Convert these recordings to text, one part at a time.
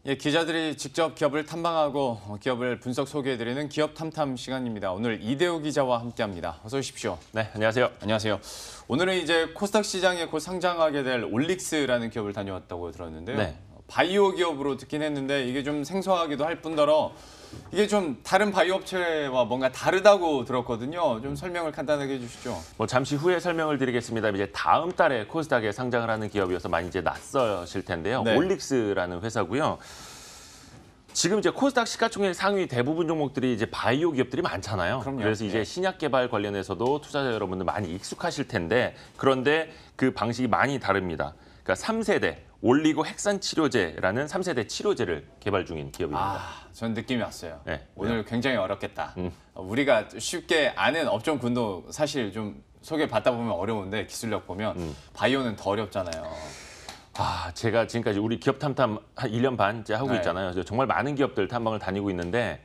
예, 기자들이 직접 기업을 탐방하고 기업을 분석 소개해드리는 기업 탐탐 시간입니다. 오늘 이대호 기자와 함께합니다. 어서 오십시오. 네, 안녕하세요. 안녕하세요. 오늘은 이제 코스닥 시장에 곧 상장하게 될 올릭스라는 기업을 다녀왔다고 들었는데요. 네. 바이오 기업으로 듣긴 했는데 이게 좀 생소하기도 할 뿐더러 이게 좀 다른 바이오 업체와 뭔가 다르다고 들었거든요. 좀 설명을 간단하게 해주시죠. 잠시 후에 설명을 드리겠습니다. 이제 다음 달에 코스닥에 상장을 하는 기업이어서 많이 이제 낯서실 텐데요. 네. 올릭스라는 회사고요. 지금 이제 코스닥 시가총액 상위 대부분 종목들이 이제 바이오 기업들이 많잖아요. 그럼요. 그래서 이제 네. 신약 개발 관련해서도 투자자 여러분들 많이 익숙하실 텐데 그런데 그 방식이 많이 다릅니다. 그러니까 3세대 올리고 핵산 치료제라는 3세대 치료제를 개발 중인 기업입니다. 전 느낌이 왔어요. 네. 오늘 굉장히 어렵겠다. 우리가 쉽게 아는 업종군도 사실 좀 소개받다 보면 어려운데 기술력 보면 바이오는 더 어렵잖아요. 제가 지금까지 우리 기업 탐탐 한 1년 반째 하고 네. 있잖아요. 정말 많은 기업들 탐방을 다니고 있는데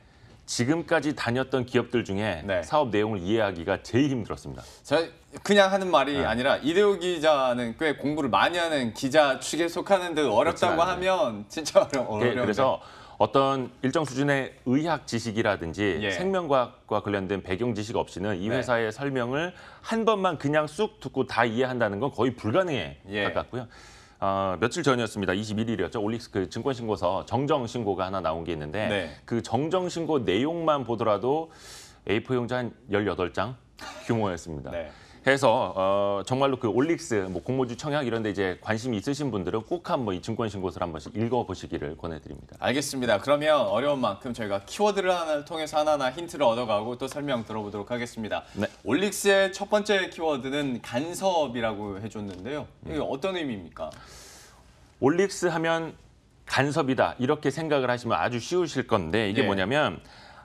지금까지 다녔던 기업들 중에 네. 사업 내용을 이해하기가 제일 힘들었습니다. 제가 그냥 하는 말이 아니라 이대호 기자는 꽤 공부를 많이 하는 기자 축에 속하는 데 어렵다고 그렇진 않아요. 하면 진짜 어려운데. 그래서 어떤 일정 수준의 의학 지식이라든지 예. 생명과학과 관련된 배경 지식 없이는 이 네. 회사의 설명을 한 번만 그냥 쑥 듣고 다 이해한다는 건 거의 불가능에 예. 가깝고요. 며칠 전이었습니다. 21일이었죠. 올릭스 그 증권신고서 정정신고가 하나 나온 게 있는데 네. 그 정정신고 내용만 보더라도 A4 용지 한 18장 규모였습니다. 네. 해서 정말로 그 올릭스, 공모주 청약 이런 데 이제 관심이 있으신 분들은 꼭 한번 이 증권신고서를 한 번씩 읽어보시기를 권해드립니다. 알겠습니다. 그러면 어려운 만큼 저희가 키워드를 하나 통해서 하나하나 힌트를 얻어가고 또 설명 들어보도록 하겠습니다. 네. 올릭스의 첫 번째 키워드는 간섭이라고 해줬는데요. 이게 어떤 의미입니까? 올릭스 하면 간섭이다 이렇게 생각을 하시면 아주 쉬우실 건데 이게 예. 뭐냐면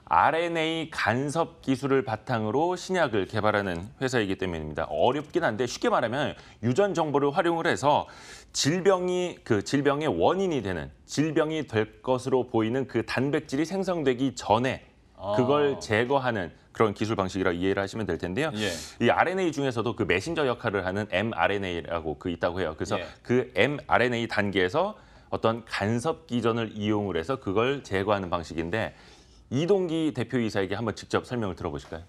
RNA 간섭 기술을 바탕으로 신약을 개발하는 회사이기 때문입니다. 어렵긴 한데 쉽게 말하면 유전 정보를 활용을 해서 질병의 원인이 되는 질병이 될 것으로 보이는 그 단백질이 생성되기 전에 그걸 제거하는 그런 기술 방식이라고 이해를 하시면 될 텐데요. 예. 이 RNA 중에서도 그 메신저 역할을 하는 mRNA라고 있다고 해요. 그래서 예. 그 mRNA 단계에서 어떤 간섭 기전을 이용을 해서 그걸 제거하는 방식인데 이동기 대표이사에게 한번 직접 설명을 들어보실까요?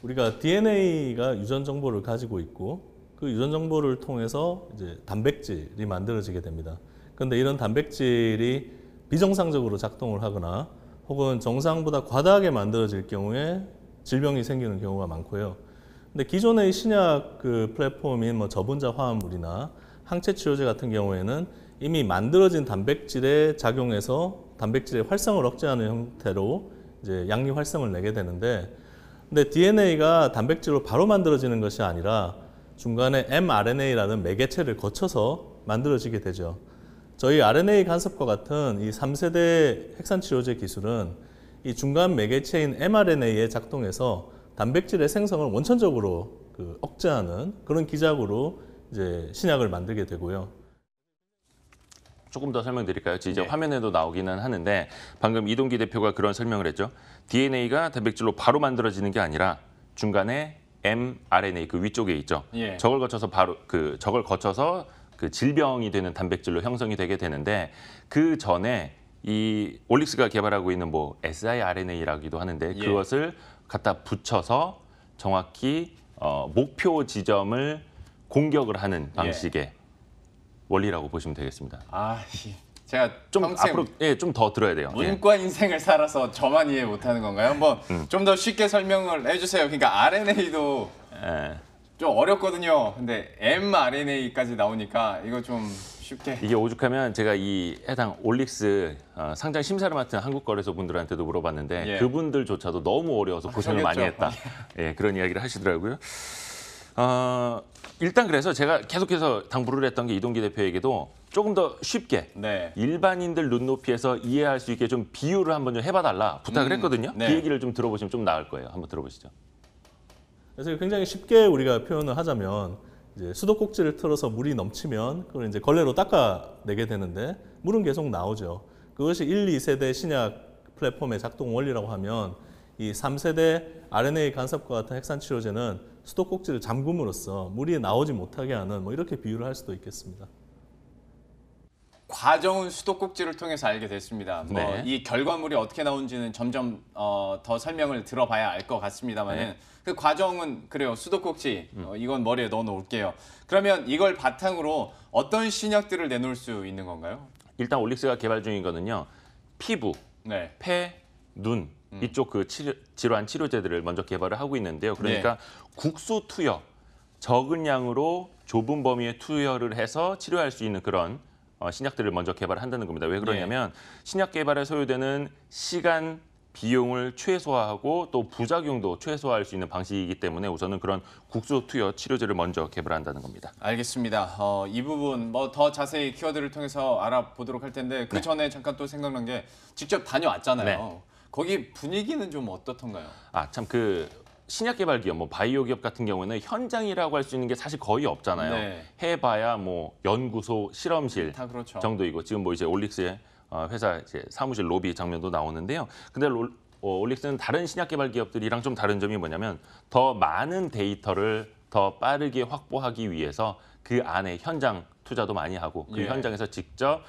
우리가 DNA가 유전 정보를 가지고 있고 그 유전 정보를 통해서 이제 단백질이 만들어지게 됩니다. 그런데 이런 단백질이 비정상적으로 작동을 하거나 혹은 정상보다 과다하게 만들어질 경우에 질병이 생기는 경우가 많고요. 근데 기존의 신약 그 플랫폼인 저분자 화합물이나 항체 치료제 같은 경우에는 이미 만들어진 단백질에 작용해서 단백질의 활성을 억제하는 형태로 이제 양리 활성을 내게 되는데, 근데 DNA가 단백질로 바로 만들어지는 것이 아니라 중간에 mRNA라는 매개체를 거쳐서 만들어지게 되죠. 저희 RNA 간섭과 같은 이 3세대 핵산 치료제 기술은 이 중간 매개체인 mRNA에 작동해서 단백질의 생성을 원천적으로 억제하는 그런 기작으로 이제 신약을 만들게 되고요. 조금 더 설명드릴까요? 이제 네. 화면에도 나오기는 하는데 방금 이동기 대표가 그런 설명을 했죠. DNA가 단백질로 바로 만들어지는 게 아니라 중간에 mRNA 그 위쪽에 있죠. 예. 저걸 거쳐서 그 질병이 되는 단백질로 형성이 되게 되는데 그 전에 이 올릭스가 개발하고 있는 siRNA라기도 하는데 예. 그것을 갖다 붙여서 정확히 목표 지점을 공격을 하는 방식의 원리라고 보시면 되겠습니다. 제가 좀 평생 앞으로 좀 더 들어야 돼요. 문과 인생을 살아서 저만 이해 못하는 건가요? 한번 좀 더 쉽게 설명을 해주세요. 그러니까 RNA도 좀 어렵거든요. 근데 mRNA까지 나오니까 이거 좀 쉽게. 이게 오죽하면 제가 이 해당 올릭스 상장 심사를 맡은 한국거래소 분들한테도 물어봤는데 예. 그분들조차도 너무 어려워서 고생을 많이 그러겠죠. 했다. 그런 이야기를 하시더라고요. 일단 그래서 제가 계속해서 당부를 했던 게 이동기 대표에게도 조금 더 쉽게 네. 일반인들 눈높이에서 이해할 수 있게 좀 비유를 한번 좀 해봐달라 부탁을 했거든요. 네. 그 얘기를 좀 들어보시면 좀 나을 거예요. 한번 들어보시죠. 그래서 굉장히 쉽게 우리가 표현을 하자면 이제 수도꼭지를 틀어서 물이 넘치면 그걸 이제 걸레로 닦아내게 되는데 물은 계속 나오죠. 그것이 1, 2세대 신약 플랫폼의 작동 원리라고 하면 이 3세대 RNA 간섭과 같은 핵산 치료제는 수도꼭지를 잠금으로써 물이 나오지 못하게 하는 이렇게 비유를 할 수도 있겠습니다. 과정은 수도꼭지를 통해서 알게 됐습니다. 네. 뭐 이 결과물이 어떻게 나온지는 점점 더 설명을 들어봐야 알 것 같습니다만은 네. 그 과정은 그래요. 수도꼭지 이건 머리에 넣어 놓을게요. 그러면 이걸 바탕으로 어떤 신약들을 내놓을 수 있는 건가요? 일단 올릭스가 개발 중인 거는요. 피부, 네. 폐, 눈 이쪽 그 질환 치료제들을 먼저 개발을 하고 있는데요. 그러니까 국소 투여, 적은 양으로 좁은 범위의 투여를 해서 치료할 수 있는 그런 신약들을 먼저 개발을 한다는 겁니다. 왜 그러냐면 신약 개발에 소요되는 시간, 비용을 최소화하고 또 부작용도 최소화할 수 있는 방식이기 때문에 우선은 그런 국소 투여 치료제를 먼저 개발한다는 겁니다. 알겠습니다. 이 부분 뭐 더 자세히 키워드를 통해서 알아보도록 할 텐데 그 전에 잠깐 또 생각난 게 직접 다녀왔잖아요. 네. 거기 분위기는 좀 어떻던가요? 참 그 신약 개발 기업, 뭐 바이오 기업 같은 경우에는 현장이라고 할 수 있는 게 사실 거의 없잖아요. 네. 해봐야 뭐 연구소, 실험실 다 그렇죠. 정도이고 지금 뭐 이제 올릭스의 회사 이제 사무실 로비 장면도 나오는데요. 근데 올릭스는 다른 신약 개발 기업들이랑 좀 다른 점이 뭐냐면 더 많은 데이터를 더 빠르게 확보하기 위해서 그 안에 현장 투자도 많이 하고 그 예. 현장에서 직접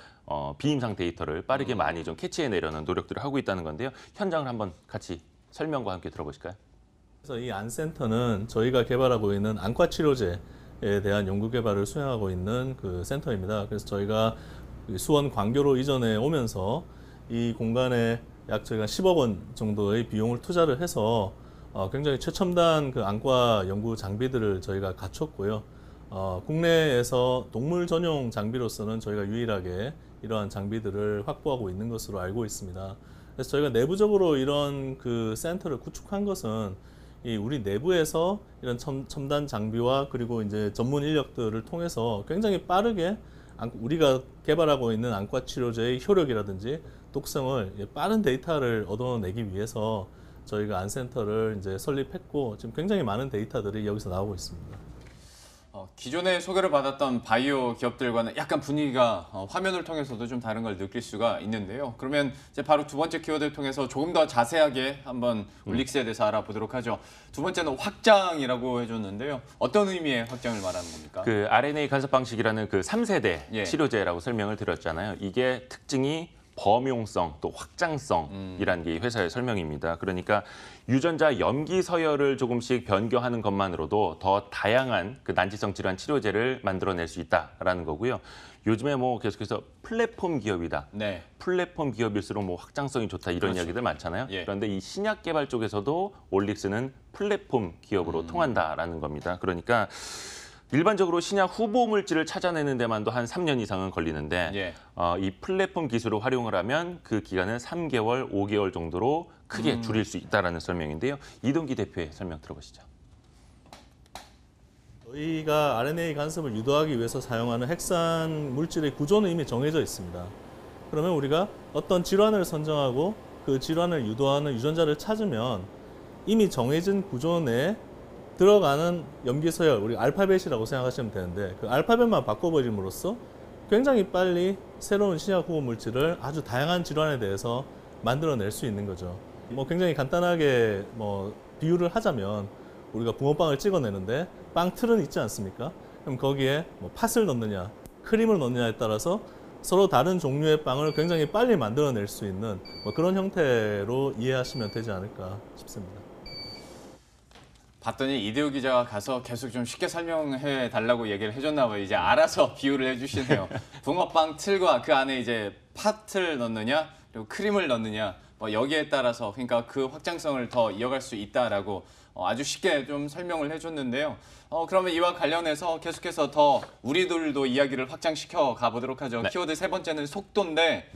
비임상 데이터를 빠르게 많이 좀 캐치해내려는 노력들을 하고 있다는 건데요. 현장을 한번 같이 설명과 함께 들어보실까요? 그래서 이 안센터는 저희가 개발하고 있는 안과 치료제에 대한 연구 개발을 수행하고 있는 그 센터입니다. 그래서 저희가 수원 광교로 이전해 오면서 이 공간에 약 저희가 10억 원 정도의 비용을 투자를 해서 굉장히 최첨단 그 안과 연구 장비들을 저희가 갖췄고요. 국내에서 동물 전용 장비로서는 저희가 유일하게 이러한 장비들을 확보하고 있는 것으로 알고 있습니다. 그래서 저희가 내부적으로 이런 그 센터를 구축한 것은 이 우리 내부에서 이런 첨단 장비와 그리고 이제 전문 인력들을 통해서 굉장히 빠르게 우리가 개발하고 있는 안과 치료제의 효력이라든지 독성을 빠른 데이터를 얻어내기 위해서 저희가 안센터를 이제 설립했고 지금 굉장히 많은 데이터들이 여기서 나오고 있습니다. 기존에 소개를 받았던 바이오 기업들과는 약간 분위기가 화면을 통해서도 좀 다른 걸 느낄 수가 있는데요. 그러면 이제 바로 두 번째 키워드를 통해서 조금 더 자세하게 한번 올릭스에 대해서 알아보도록 하죠. 두 번째는 확장이라고 해줬는데요. 어떤 의미의 확장을 말하는 겁니까? 그 RNA 간섭 방식이라는 그 3세대 예. 치료제라고 설명을 드렸잖아요. 이게 특징이 범용성 또 확장성이라는 게 이 회사의 설명입니다. 그러니까 유전자 염기 서열을 조금씩 변경하는 것만으로도 더 다양한 그 난치성 질환 치료제를 만들어낼 수 있다라는 거고요. 요즘에 뭐 계속해서 플랫폼 기업이다. 네. 플랫폼 기업일수록 뭐 확장성이 좋다 이런 이야기들 많잖아요. 예. 그런데 이 신약 개발 쪽에서도 올릭스는 플랫폼 기업으로 통한다라는 겁니다. 그러니까 일반적으로 신약 후보 물질을 찾아내는 데만도 한 3년 이상은 걸리는데 예. 이 플랫폼 기술을 활용을 하면 그 기간은 3개월, 5개월 정도로 크게 줄일 수 있다라는 설명인데요. 이동기 대표의 설명 들어보시죠. 저희가 RNA 간섭을 유도하기 위해서 사용하는 핵산 물질의 구조는 이미 정해져 있습니다. 그러면 우리가 어떤 질환을 선정하고 그 질환을 유도하는 유전자를 찾으면 이미 정해진 구조 내에 들어가는 염기서열, 우리 알파벳이라고 생각하시면 되는데 그 알파벳만 바꿔버림으로써 굉장히 빨리 새로운 신약 후보 물질을 아주 다양한 질환에 대해서 만들어낼 수 있는 거죠. 뭐 굉장히 간단하게 뭐 비유를 하자면 우리가 붕어빵을 찍어내는데 빵 틀은 있지 않습니까? 그럼 거기에 뭐 팥을 넣느냐, 크림을 넣느냐에 따라서 서로 다른 종류의 빵을 굉장히 빨리 만들어낼 수 있는 뭐 그런 형태로 이해하시면 되지 않을까 싶습니다. 봤더니 이대호 기자가 가서 계속 좀 쉽게 설명해 달라고 얘기를 해줬나 봐요. 이제 알아서 비유를 해주시네요. 붕어빵 틀과 그 안에 이제 팥을 넣느냐, 그리고 크림을 넣느냐, 뭐 여기에 따라서 그러니까 그 확장성을 더 이어갈 수 있다라고 아주 쉽게 좀 설명을 해줬는데요. 그러면 이와 관련해서 계속해서 더 우리들도 이야기를 확장시켜 가보도록 하죠. 네. 키워드 세 번째는 속도인데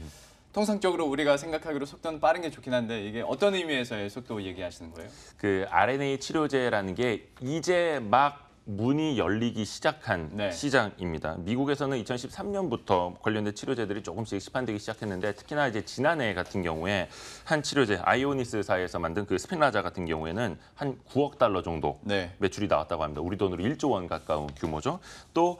통상적으로 우리가 생각하기로 속도는 빠른 게 좋긴 한데 이게 어떤 의미에서의 속도 얘기하시는 거예요? 그 RNA 치료제라는 게 이제 막 문이 열리기 시작한 네. 시장입니다. 미국에서는 2013년부터 관련된 치료제들이 조금씩 시판되기 시작했는데 특히나 이제 지난해 같은 경우에 한 치료제 아이오니스사에서 만든 그 스핀라자 같은 경우에는 한 9억 달러 정도 네. 매출이 나왔다고 합니다. 우리 돈으로 1조 원 가까운 규모죠. 또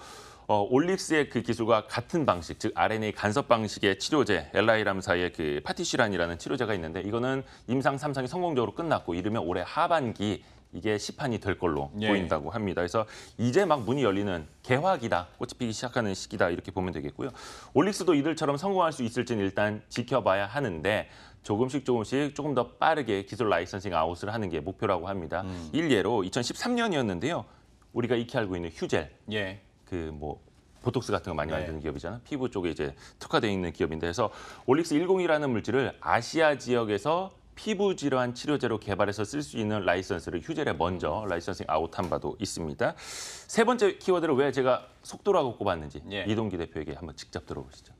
올릭스의 그 기술과 같은 방식, 즉 RNA 간섭 방식의 치료제 엘라이람사의 그 파티시란이라는 치료제가 있는데 이거는 임상 3상이 성공적으로 끝났고 이르면 올해 하반기 이게 시판이 될 걸로 예. 보인다고 합니다. 그래서 이제 막 문이 열리는 개화기다, 꽃이 피기 시작하는 시기다 이렇게 보면 되겠고요. 올릭스도 이들처럼 성공할 수 있을지는 일단 지켜봐야 하는데 조금씩 조금 더 빠르게 기술 라이선싱 아웃을 하는 게 목표라고 합니다. 일례로 2013년이었는데요. 우리가 익히 알고 있는 휴젤, 예. 그 뭐 보톡스 같은 거 많이 네. 만드는 기업이잖아요. 피부 쪽에 이제 특화되어 있는 기업인데, 그래서 올릭스 10이라는 물질을 아시아 지역에서 피부 질환 치료제로 개발해서 쓸 수 있는 라이선스를 휴젤에 먼저 라이선싱 아웃한 바도 있습니다. 세 번째 키워드를 왜 제가 속도라고 꼽았는지 예. 이동기 대표에게 한번 직접 들어보시죠.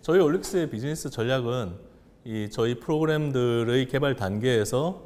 저희 올릭스의 비즈니스 전략은 이 저희 프로그램들의 개발 단계에서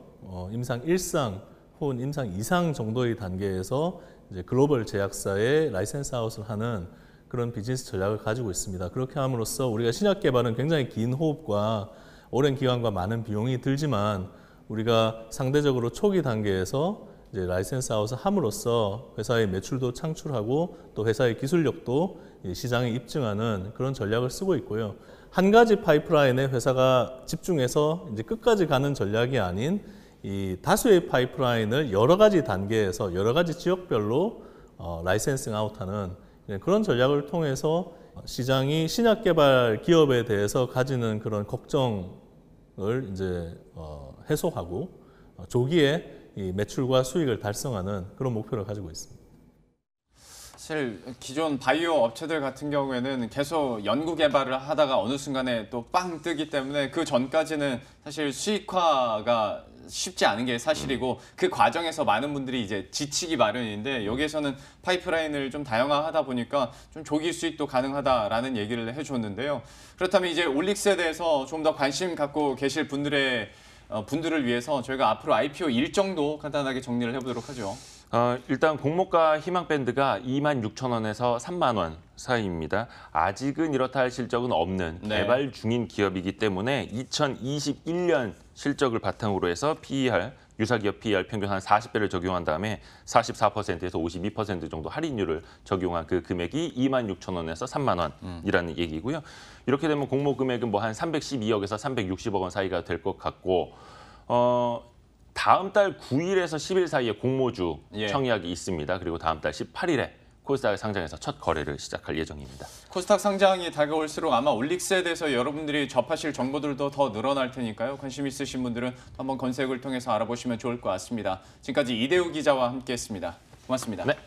임상 1상 혹은 임상 2상 정도의 단계에서 이제 글로벌 제약사에 라이센스 아웃을 하는 그런 비즈니스 전략을 가지고 있습니다. 그렇게 함으로써 우리가 신약 개발은 굉장히 긴 호흡과 오랜 기간과 많은 비용이 들지만 우리가 상대적으로 초기 단계에서 이제 라이센스 아웃을 함으로써 회사의 매출도 창출하고 또 회사의 기술력도 시장에 입증하는 그런 전략을 쓰고 있고요. 한 가지 파이프라인에 회사가 집중해서 이제 끝까지 가는 전략이 아닌 이 다수의 파이프라인을 여러 가지 단계에서 여러 가지 지역별로 라이센싱 아웃하는 그런 전략을 통해서 시장이 신약 개발 기업에 대해서 가지는 그런 걱정을 이제 해소하고 조기에 이 매출과 수익을 달성하는 그런 목표를 가지고 있습니다. 사실 기존 바이오 업체들 같은 경우에는 계속 연구 개발을 하다가 어느 순간에 또 빵 뜨기 때문에 그 전까지는 사실 수익화가 쉽지 않은 게 사실이고 그 과정에서 많은 분들이 이제 지치기 마련인데 여기에서는 파이프라인을 좀 다양화하다 보니까 좀 조기 수익도 가능하다라는 얘기를 해줬는데요. 그렇다면 이제 올릭스에 대해서 좀 더 관심 갖고 계실 분들을 위해서 저희가 앞으로 IPO 일정도 간단하게 정리를 해보도록 하죠. 일단 공모가 희망밴드가 26,000원에서 3만 원 사이입니다. 아직은 이렇다 할 실적은 없는 네. 개발 중인 기업이기 때문에 2021년 실적을 바탕으로 해서 PER, 유사기업 PER 평균 한 40배를 적용한 다음에 44%에서 52% 정도 할인율을 적용한 그 금액이 26,000원에서 3만 원이라는 얘기고요. 이렇게 되면 공모 금액은 뭐 한 312억에서 360억 원 사이가 될 것 같고 다음 달 9일에서 10일 사이에 공모주 예. 청약이 있습니다. 그리고 다음 달 18일에 코스닥 상장에서 첫 거래를 시작할 예정입니다. 코스닥 상장이 다가올수록 아마 올릭스에 대해서 여러분들이 접하실 정보들도 더 늘어날 테니까요. 관심 있으신 분들은 한번 검색을 통해서 알아보시면 좋을 것 같습니다. 지금까지 이대우 기자와 함께했습니다. 고맙습니다. 네.